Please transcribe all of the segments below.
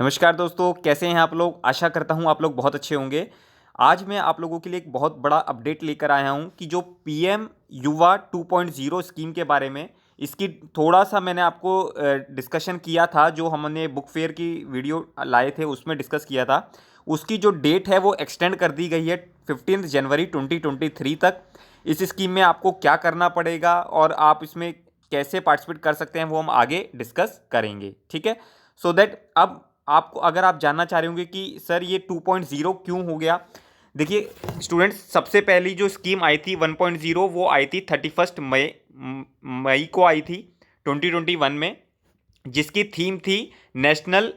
नमस्कार दोस्तों, कैसे हैं आप लोग। आशा करता हूं आप लोग बहुत अच्छे होंगे। आज मैं आप लोगों के लिए एक बहुत बड़ा अपडेट लेकर आया हूं कि जो पीएम युवा 2.0 स्कीम के बारे में इसकी थोड़ा सा मैंने आपको डिस्कशन किया था। जो हमने बुक फेयर की वीडियो लाए थे उसमें डिस्कस किया था। उसकी जो डेट है वो एक्सटेंड कर दी गई है 15 जनवरी 2023 तक। इस स्कीम में आपको क्या करना पड़ेगा और आप इसमें कैसे पार्टिसिपेट कर सकते हैं वो हम आगे डिस्कस करेंगे, ठीक है। सो दैट अब आपको अगर आप जानना चाह रहे होंगे कि सर ये 2.0 क्यों हो गया। देखिए स्टूडेंट्स, सबसे पहली जो स्कीम आई थी 1.0 वो आई थी 31 मई को आई थी 2021 में, जिसकी थीम थी नेशनल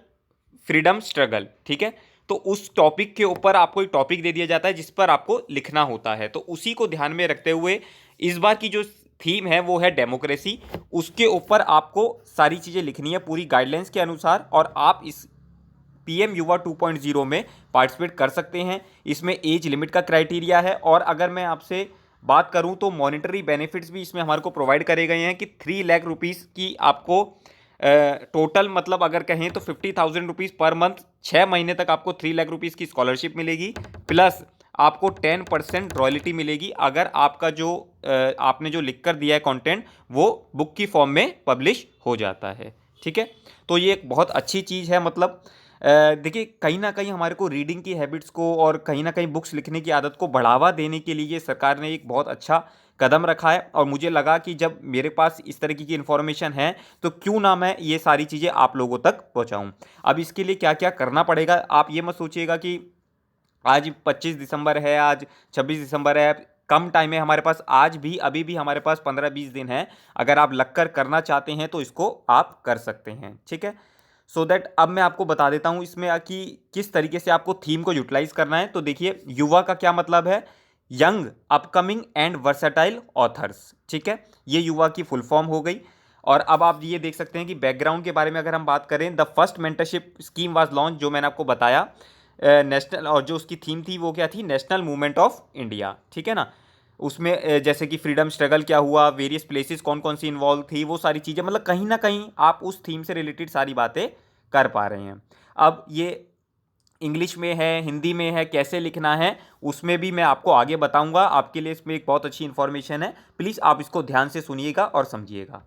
फ्रीडम स्ट्रगल, ठीक है। तो उस टॉपिक के ऊपर आपको एक टॉपिक दे दिया जाता है जिस पर आपको लिखना होता है। तो उसी को ध्यान में रखते हुए इस बार की जो थीम है वो है डेमोक्रेसी। उसके ऊपर आपको सारी चीज़ें लिखनी है पूरी गाइडलाइंस के अनुसार, और आप इस पीएम युवा 2.0 में पार्टिसिपेट कर सकते हैं। इसमें एज लिमिट का क्राइटेरिया है, और अगर मैं आपसे बात करूं तो मॉनेटरी बेनिफिट्स भी इसमें हमारे को प्रोवाइड करे गए हैं कि 3 लाख रुपीज़ की आपको टोटल, मतलब अगर कहें तो 50,000 रुपीज़ पर मंथ 6 महीने तक आपको 3 लाख रुपीज़ की स्कॉलरशिप मिलेगी। प्लस आपको 10% रॉयल्टी मिलेगी अगर आपका जो आपने जो लिख कर दिया है कंटेंट वो बुक की फॉर्म में पब्लिश हो जाता है, ठीक है। तो ये एक बहुत अच्छी चीज़ है। मतलब देखिए कहीं ना कहीं हमारे को रीडिंग की हैबिट्स को और कहीं ना कहीं बुक्स लिखने की आदत को बढ़ावा देने के लिए सरकार ने एक बहुत अच्छा कदम रखा है। और मुझे लगा कि जब मेरे पास इस तरीके की इन्फॉर्मेशन है तो क्यों ना मैं ये सारी चीज़ें आप लोगों तक पहुंचाऊं। अब इसके लिए क्या क्या करना पड़ेगा, आप ये मत सोचिएगा कि आज 25 दिसंबर है, आज 26 दिसंबर है, कम टाइम है हमारे पास। आज भी अभी भी हमारे पास 15-20 दिन है। अगर आप लग कर करना चाहते हैं तो इसको आप कर सकते हैं, ठीक है। सो दैट अब मैं आपको बता देता हूं इसमें कि किस तरीके से आपको थीम को यूटिलाइज करना है। तो देखिए, युवा का क्या मतलब है, young upcoming and versatile authors, ठीक है। ये युवा की फुल फॉर्म हो गई। और अब आप ये देख सकते हैं कि बैकग्राउंड के बारे में अगर हम बात करें, the first mentorship scheme was launch, जो मैंने आपको बताया नेशनल, और जो उसकी थीम थी वो क्या थी, नेशनल मूवमेंट ऑफ इंडिया, ठीक है ना। उसमें जैसे कि फ्रीडम स्ट्रगल क्या हुआ, वेरियस प्लेसेस कौन कौन सी इन्वॉल्व थी, वो सारी चीज़ें, मतलब कहीं ना कहीं आप उस थीम से रिलेटेड सारी बातें कर पा रहे हैं। अब ये इंग्लिश में है, हिंदी में है, कैसे लिखना है उसमें भी मैं आपको आगे बताऊंगा। आपके लिए इसमें एक बहुत अच्छी इन्फॉर्मेशन है, प्लीज़ आप इसको ध्यान से सुनिएगा और समझिएगा,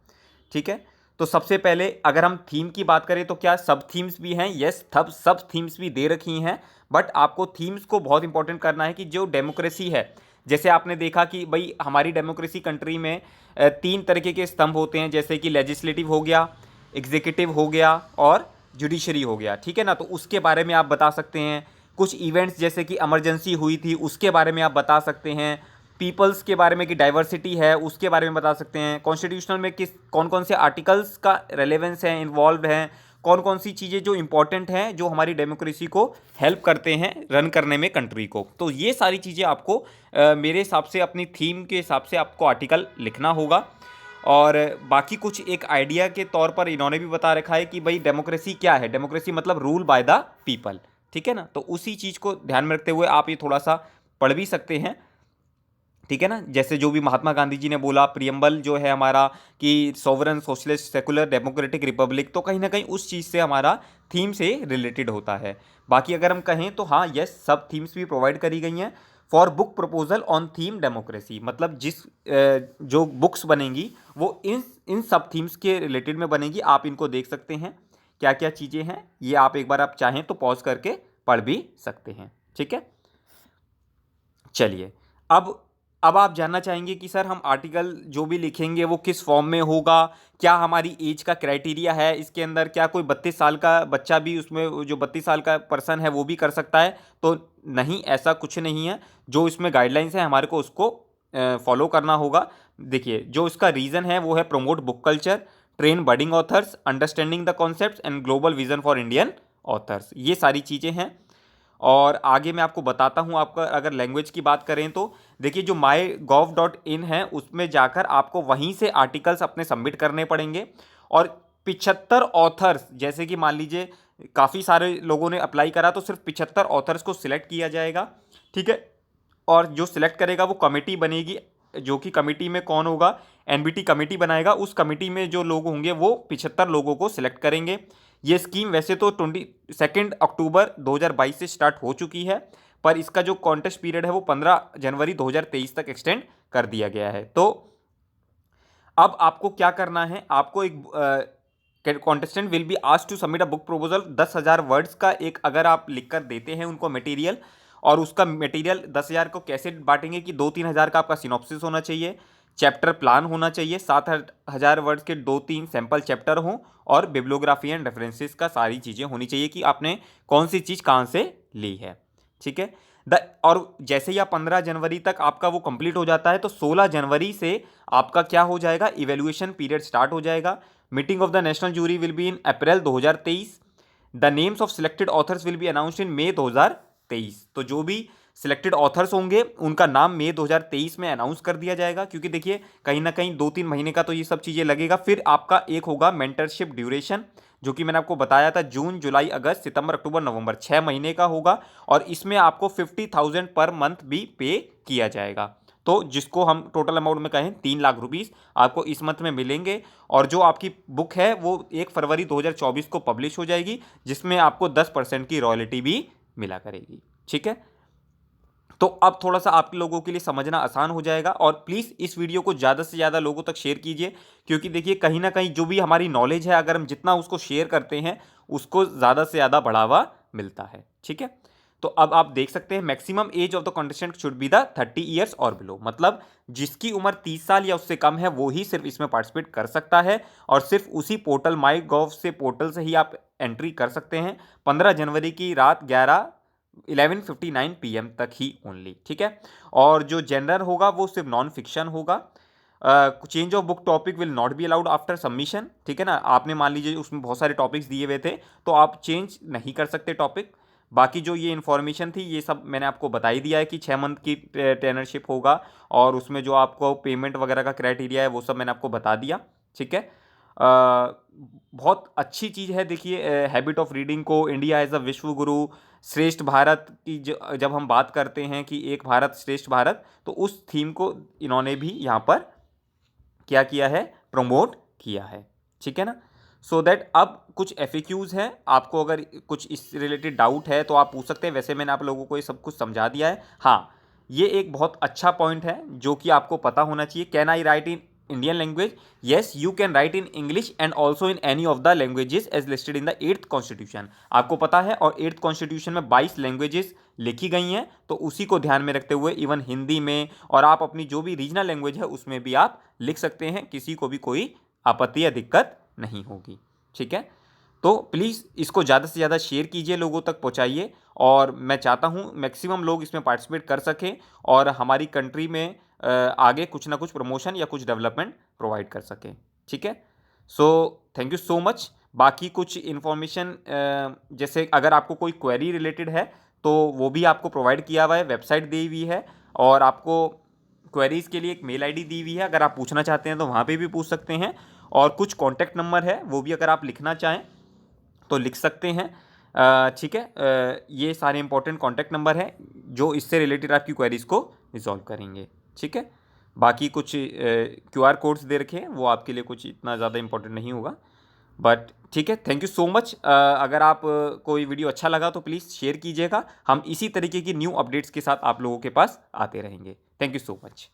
ठीक है। तो सबसे पहले अगर हम थीम की बात करें तो क्या सब थीम्स भी हैं, यस, सब थीम्स भी दे रखी हैं। बट आपको थीम्स को बहुत इंपॉर्टेंट करना है कि जो डेमोक्रेसी है, जैसे आपने देखा कि भाई हमारी डेमोक्रेसी कंट्री में 3 तरीके के स्तंभ होते हैं, जैसे कि लेजिस्लेटिव हो गया, एग्जीक्यूटिव हो गया और जुडिशरी हो गया, ठीक है ना। तो उसके बारे में आप बता सकते हैं। कुछ इवेंट्स जैसे कि इमरजेंसी हुई थी उसके बारे में आप बता सकते हैं। पीपल्स के बारे में कि डाइवर्सिटी है उसके बारे में बता सकते हैं। कॉन्स्टिट्यूशनल में किस कौन कौन से आर्टिकल्स का रेलेवेंस है, इन्वॉल्व हैं, कौन कौन सी चीज़ें जो इंपॉर्टेंट हैं जो हमारी डेमोक्रेसी को हेल्प करते हैं रन करने में कंट्री को। तो ये सारी चीज़ें आपको मेरे हिसाब से अपनी थीम के हिसाब से आपको आर्टिकल लिखना होगा। और बाकी कुछ एक आइडिया के तौर पर इन्होंने भी बता रखा है कि भाई डेमोक्रेसी क्या है, डेमोक्रेसी मतलब रूल बाय द पीपल, ठीक है ना। तो उसी चीज़ को ध्यान में रखते हुए आप ये थोड़ा सा पढ़ भी सकते हैं, ठीक है ना। जैसे जो भी महात्मा गांधी जी ने बोला, प्रियम्बल जो है हमारा कि sovereign socialist secular democratic Republic, तो कहीं ना कहीं उस चीज़ से हमारा थीम से रिलेटेड होता है। बाकी अगर हम कहें तो हाँ, यस, सब थीम्स भी प्रोवाइड करी गई हैं for book proposal on theme democracy. मतलब जिस जो बुक्स बनेंगी वो इन इन सब थीम्स के रिलेटेड में बनेगी। आप इनको देख सकते हैं क्या क्या चीज़ें हैं, ये आप एक बार आप चाहें तो पॉज करके पढ़ भी सकते हैं, ठीक है। चलिए, अब अब आप जानना चाहेंगे कि सर हम आर्टिकल जो भी लिखेंगे वो किस फॉर्म में होगा, क्या हमारी एज का क्राइटेरिया है इसके अंदर, क्या कोई 32 साल का बच्चा भी उसमें, जो 32 साल का पर्सन है वो भी कर सकता है। तो नहीं, ऐसा कुछ नहीं है। जो इसमें गाइडलाइंस है हमारे को उसको फॉलो करना होगा। देखिए, जो इसका रीज़न है वो है promote book culture, train budding authors, understanding the concepts and global vision for Indian authors, ये सारी चीज़ें हैं। और आगे मैं आपको बताता हूं। आपका अगर लैंग्वेज की बात करें तो देखिए, जो mygov.in है उसमें जाकर आपको वहीं से आर्टिकल्स अपने सबमिट करने पड़ेंगे। और 75 ऑथर्स, जैसे कि मान लीजिए काफ़ी सारे लोगों ने अप्लाई करा तो सिर्फ 75 ऑथर्स को सिलेक्ट किया जाएगा, ठीक है। और जो सिलेक्ट करेगा वो कमेटी बनेगी, जो कि कमेटी में कौन होगा, एनबीटी कमेटी बनाएगा। उस कमेटी में जो लोग होंगे वो 75 लोगों को सिलेक्ट करेंगे। ये स्कीम वैसे तो 22 अक्टूबर 2022 से स्टार्ट हो चुकी है, पर इसका जो कॉन्टेस्ट पीरियड है वो 15 जनवरी 2023 तक एक्सटेंड कर दिया गया है। तो अब आपको क्या करना है, आपको एक contestant will be asked to submit a book proposal 10,000 words का एक अगर आप लिखकर देते हैं उनको मटेरियल, और उसका मटेरियल 10,000 को कैसे बांटेंगे कि 2-3 हज़ार का आपका सिनॉप्सिस होना चाहिए, चैप्टर प्लान होना चाहिए, 7,000 वर्ड्स के 2-3 सैंपल चैप्टर हों, और बिब्लियोग्राफी एंड रेफरेंसेस का सारी चीज़ें होनी चाहिए कि आपने कौन सी चीज़ कहाँ से ली है। ठीक है। और जैसे ही आप 15 जनवरी तक आपका वो कंप्लीट हो जाता है तो 16 जनवरी से आपका क्या हो जाएगा, इवेल्युएशन पीरियड स्टार्ट हो जाएगा। Meeting of the national jury will be in April 2023। The names of selected authors will be announced in May 2023। तो जो भी सिलेक्टेड ऑथर्स होंगे उनका नाम मई 2023 में अनाउंस कर दिया जाएगा, क्योंकि देखिए कहीं ना कहीं 2-3 महीने का तो ये सब चीज़ें लगेगा। फिर आपका एक होगा मेंटरशिप ड्यूरेशन, जो कि मैंने आपको बताया था जून, जुलाई, अगस्त, सितंबर, अक्टूबर, नवंबर, 6 महीने का होगा, और इसमें आपको 50,000 पर मंथ भी पे किया जाएगा। तो जिसको हम टोटल अमाउंट में कहें 3 लाख रुपीस आपको इस मंथ में मिलेंगे। और जो आपकी बुक है वो 1 फरवरी 2024 को पब्लिश हो जाएगी, जिसमें आपको 10% की रॉयल्टी भी मिला करेगी। ठीक है। तो अब थोड़ा सा आप लोगों के लिए समझना आसान हो जाएगा, और प्लीज़ इस वीडियो को ज़्यादा से ज़्यादा लोगों तक शेयर कीजिए, क्योंकि देखिए कहीं ना कहीं जो भी हमारी नॉलेज है अगर हम जितना उसको शेयर करते हैं उसको ज़्यादा से ज़्यादा बढ़ावा मिलता है। ठीक है। तो अब आप देख सकते हैं maximum age of the contestant should be the 30 years और बिलो, मतलब जिसकी उम्र 30 साल या उससे कम है वो ही सिर्फ इसमें पार्टिसिपेट कर सकता है, और सिर्फ उसी पोर्टल माई गॉव से पोर्टल से ही आप एंट्री कर सकते हैं 15 जनवरी की रात 11:59 PM तक ही ओनली। ठीक है। और जो जेनरल होगा वो सिर्फ नॉन फिक्शन होगा। Change of book topic will not be allowed after submission. ठीक है ना, आपने मान लीजिए उसमें बहुत सारे टॉपिक्स दिए हुए थे तो आप चेंज नहीं कर सकते टॉपिक। बाकी जो ये इन्फॉर्मेशन थी ये सब मैंने आपको बता ही दिया है कि 6 मंथ की टेनरशिप होगा, और उसमें जो आपको पेमेंट वगैरह का क्राइटेरिया है वो सब मैंने आपको बता दिया। ठीक है। बहुत अच्छी चीज़ है। देखिए हैबिट ऑफ रीडिंग को इंडिया एज अ विश्व गुरु, श्रेष्ठ भारत की जब हम बात करते हैं कि एक भारत श्रेष्ठ भारत, तो उस थीम को इन्होंने भी यहाँ पर क्या किया है, प्रमोट किया है। ठीक है ना। सो दैट अब कुछ FAQs हैं, आपको अगर कुछ इस रिलेटेड डाउट है तो आप पूछ सकते हैं। वैसे मैंने आप लोगों को ये सब कुछ समझा दिया है। हाँ, ये एक बहुत अच्छा पॉइंट है जो कि आपको पता होना चाहिए। Can I write in Indian language? Yes, you can write in English and also in any of the languages as listed in the 8th constitution. आपको पता है, और 8th कॉन्स्टिट्यूशन में 22 लैंग्वेजेस लिखी गई हैं, तो उसी को ध्यान में रखते हुए इवन हिंदी में, और आप अपनी जो भी रीजनल लैंग्वेज है उसमें भी आप लिख सकते हैं, किसी को भी कोई आपत्ति या दिक्कत नहीं होगी। ठीक है। तो प्लीज़ इसको ज़्यादा से ज़्यादा शेयर कीजिए, लोगों तक पहुँचाइए, और मैं चाहता हूँ मैक्सिमम लोग इसमें पार्टिसिपेट कर सकें और हमारी कंट्री में आगे कुछ ना कुछ प्रमोशन या कुछ डेवलपमेंट प्रोवाइड कर सकें। ठीक है। So thank you so much. बाकी कुछ इन्फॉर्मेशन जैसे अगर आपको कोई क्वेरी रिलेटेड है तो वो भी आपको प्रोवाइड किया हुआ है, वेबसाइट दी हुई है, और आपको क्वेरीज़ के लिए एक मेल ID दी हुई है। अगर आप पूछना चाहते हैं तो वहाँ पे भी पूछ सकते हैं, और कुछ कॉन्टैक्ट नंबर है वो भी अगर आप लिखना चाहें तो लिख सकते हैं। ठीक है। ये सारे इंपॉर्टेंट कॉन्टैक्ट नंबर हैं जो इससे रिलेटेड आपकी क्वेरीज़ को रिजॉल्व करेंगे। ठीक है। बाकी कुछ QR कोड्स दे रखे हैं, वो आपके लिए कुछ इतना ज़्यादा इंपॉर्टेंट नहीं होगा, बट ठीक है। Thank you so much. अगर आप कोई वीडियो अच्छा लगा तो प्लीज़ शेयर कीजिएगा। हम इसी तरीके की न्यू अपडेट्स के साथ आप लोगों के पास आते रहेंगे। Thank you so much.